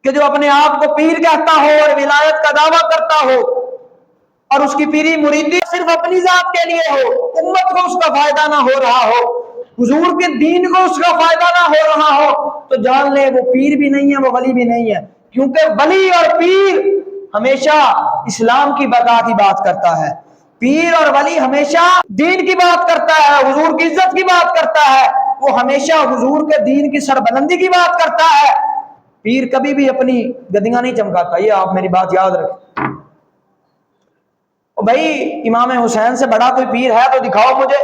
کہ جو اپنے آپ کو پیر کہتا ہو اور ولایت کا دعویٰ کرتا ہو اور اس کی پیری مریدی صرف اپنی ذات کے لیے ہو، امت کو اس کا فائدہ نہ ہو رہا ہو، حضور کے دین کو اس کا فائدہ نہ ہو رہا ہو، تو جان لے وہ پیر بھی نہیں ہے، وہ ولی بھی نہیں ہے. کیونکہ ولی اور پیر ہمیشہ اسلام کی بقا کی بات کرتا ہے، پیر اور ولی ہمیشہ دین کی بات کرتا ہے، حضور کی عزت کی بات کرتا ہے، وہ ہمیشہ حضور کے دین کی سربلندی کی بات کرتا ہے. پیر کبھی بھی اپنی گدیاں نہیں چمکاتا، یہ آپ میری بات یاد رکھیں. بھائی امام حسین سے بڑا کوئی پیر ہے تو دکھاؤ مجھے.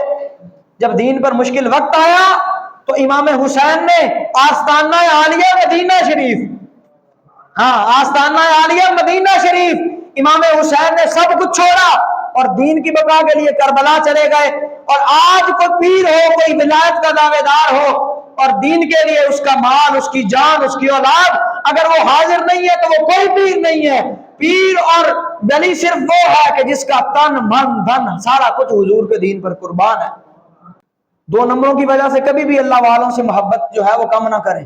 جب دین پر مشکل وقت آیا تو امام حسین نے آستانہ عالیہ مدینہ شریف، آستانہ عالیہ مدینہ شریف، امام حسین نے سب کچھ چھوڑا اور دین کی بقا کے لیے کربلا چلے گئے. اور آج کوئی پیر ہو، کوئی ولایت کا دعوے دار ہو اور دین کے لیے اس کا مال، اس کی جان، اس کی اولاد اگر وہ حاضر نہیں ہے تو وہ کوئی پیر نہیں ہے. پیر اور ولی صرف وہ ہے کہ جس کا تن من دھن سارا کچھ حضور کے دین پر قربان ہے. دو نمبروں کی وجہ سے کبھی بھی اللہ والوں سے محبت جو ہے وہ کم نہ کریں.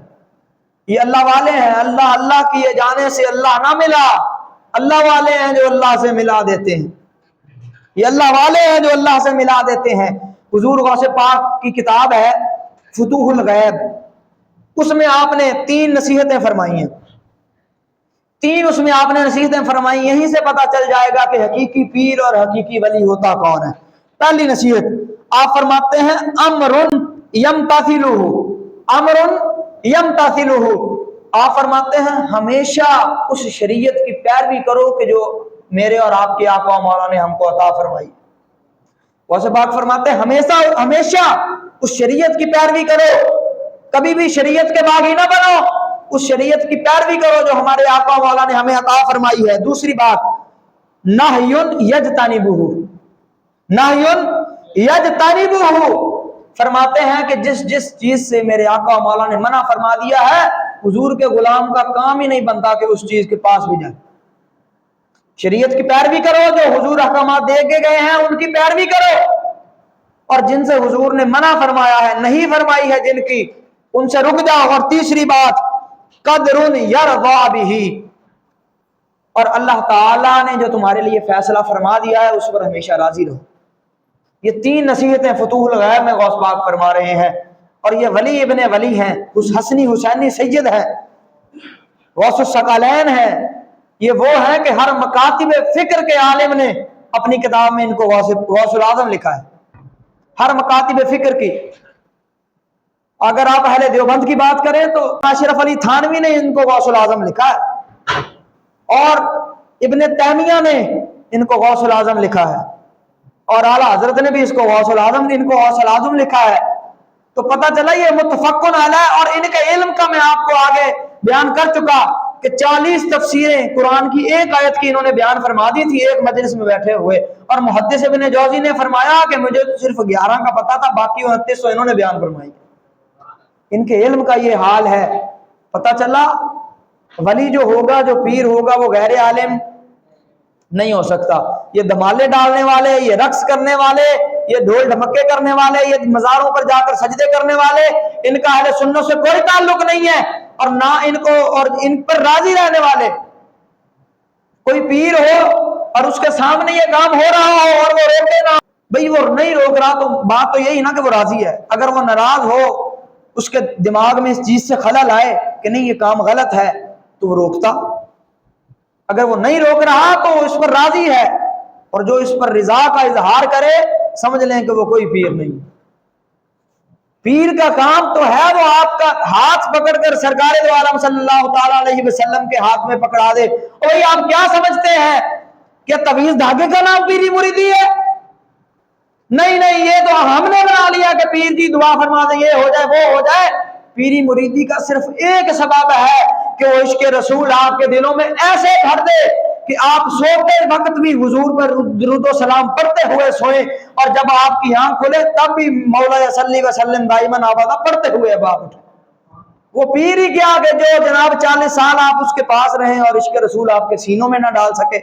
یہ اللہ والے ہیں، اللہ اللہ کیے جانے سے اللہ نہ ملا. اللہ والے ہیں جو اللہ سے ملا دیتے ہیں، یہ اللہ والے ہیں جو اللہ سے ملا دیتے ہیں. حضور غوث پاک کی کتاب ہے فتوح الغیب، اس میں آپ نے 3 نصیحتیں فرمائی ہیں. 3 اس میں آپ نے نصیحتیں فرمائی. یہیں سے پتہ چل جائے گا کہ حقیقی پیر اور حقیقی ولی ہوتا کون ہے. پہلی نصیحت آپ فرماتے ہیں امر یمتثلہ، امر یمتثلہ. آپ فرماتے ہیں ہمیشہ اس شریعت کی پیروی کرو کہ جو میرے اور آپ کے آقا و مولا نے ہم کو عطا فرمائی. ویسے پاک فرماتے ہیں ہمیشہ اس شریعت کی پیروی کرو، کبھی بھی شریعت کے باغی نہ بنو، اس شریعت کی پیروی کرو جو ہمارے آقا و مولا نے ہمیں عطا فرمائی ہے. دوسری بات نہی یجتنبہ، نہی یجتنبہ. فرماتے ہیں کہ جس چیز سے میرے آقا و مولا نے منع فرما دیا ہے، حضور کے غلام کا کام ہی نہیں بنتا کہ اس چیز کے پاس بھی جائے. شریعت کی پیروی کرو، جو حضور احکامات دے کے گئے ہیں ان کی پیروی کرو، اور جن سے حضور نے منع فرمایا ہے، نہیں فرمائی ہے جن کی، ان سے رک جاؤ. اور تیسری بات قدر یرضا بہ، اور اللہ تعالیٰ نے جو تمہارے لیے فیصلہ فرما دیا ہے اس پر ہمیشہ راضی رہو. یہ 3 نصیحتیں فتوح الغیب میں غوث پاک فرما رہے ہیں. اور یہ ولی ابن ولی ہیں، حسنی حسینی سید ہے، غوث الثقلین ہے. یہ وہ ہے کہ ہر مکاتب فکر کے عالم نے اپنی کتاب میں ان کو غوث الاعظم لکھا ہے. ہر مکاتب فکر کی، اگر آپ اہل دیوبند کی بات کریں تو اشرف علی تھانوی نے ان کو غوث الاعظم لکھا ہے، اور ابن تیمیہ نے ان کو غوث الاعظم لکھا ہے، اور اعلیٰ حضرت نے بھی اس کو غوث الاعظم لکھا ہے. تو پتہ چلا یہ متفقن علیہ. اور ان کے علم کا میں آپ کو آگے بیان کر چکا کہ 40 تفسیریں قرآن کی ایک آیت کی انہوں نے بیان فرما دی تھی ایک مجلس میں بیٹھے ہوئے. اور محدث ابن جوزی نے فرمایا کہ مجھے صرف 11 کا پتا تھا، باقی 29 انہوں نے بیان فرمائی. ان کے علم کا یہ حال ہے. پتہ چلا ولی جو ہوگا، جو پیر ہوگا، وہ غیر عالم نہیں ہو سکتا. یہ دھمالے ڈالنے والے، یہ رقص کرنے والے، یہ ڈھول ڈھمکے کرنے والے، یہ مزاروں پر جا کر سجدے کرنے والے، ان کا اہل سنت سے کوئی تعلق نہیں ہے، اور نہ ان کو اور ان پر راضی رہنے والے. کوئی پیر ہو اور اس کے سامنے یہ کام ہو رہا ہو اور وہ روکے نہ، بھئی وہ نہیں روک رہا تو بات تو یہی نا کہ وہ راضی ہے. اگر وہ ناراض ہو، اس کے دماغ میں اس چیز سے خلل آئے کہ نہیں یہ کام غلط ہے تو وہ روکتا. اگر وہ نہیں روک رہا تو اس پر راضی ہے، اور جو اس پر رضا کا اظہار کرے سمجھ لیں کہ وہ کوئی پیر نہیں. پیر کا کام تو ہے وہ آپ کا ہاتھ پکڑ کر سرکار دو عالم صلی اللہ تعالی علیہ وسلم کے ہاتھ میں پکڑا دے. اور آپ کیا سمجھتے ہیں کہ تعویذ دھاگے کا نام پیری مریدی ہے؟ نہیں نہیں، یہ تو ہم نے بنا لیا کہ پیر جی دعا فرما دیں، یہ ہو جائے وہ ہو جائے. پیری مریدی کا صرف ایک سبب ہے کہ وہ عشق رسول آپ کے دلوں میں ایسے بھر دے کہ آپ سوتے وقت بھی حضور پر درود و سلام پڑھتے ہوئے سوئیں، اور جب آپ کی آنکھ کھلے تب بھی مولا صلی وسلم دائماً ابدا پڑھتے ہوئے باپ اٹھے. وہ پیر ہی کیا کہ جو جناب 40 سال آپ اس کے پاس رہیں اور عشق رسول آپ کے سینوں میں نہ ڈال سکے.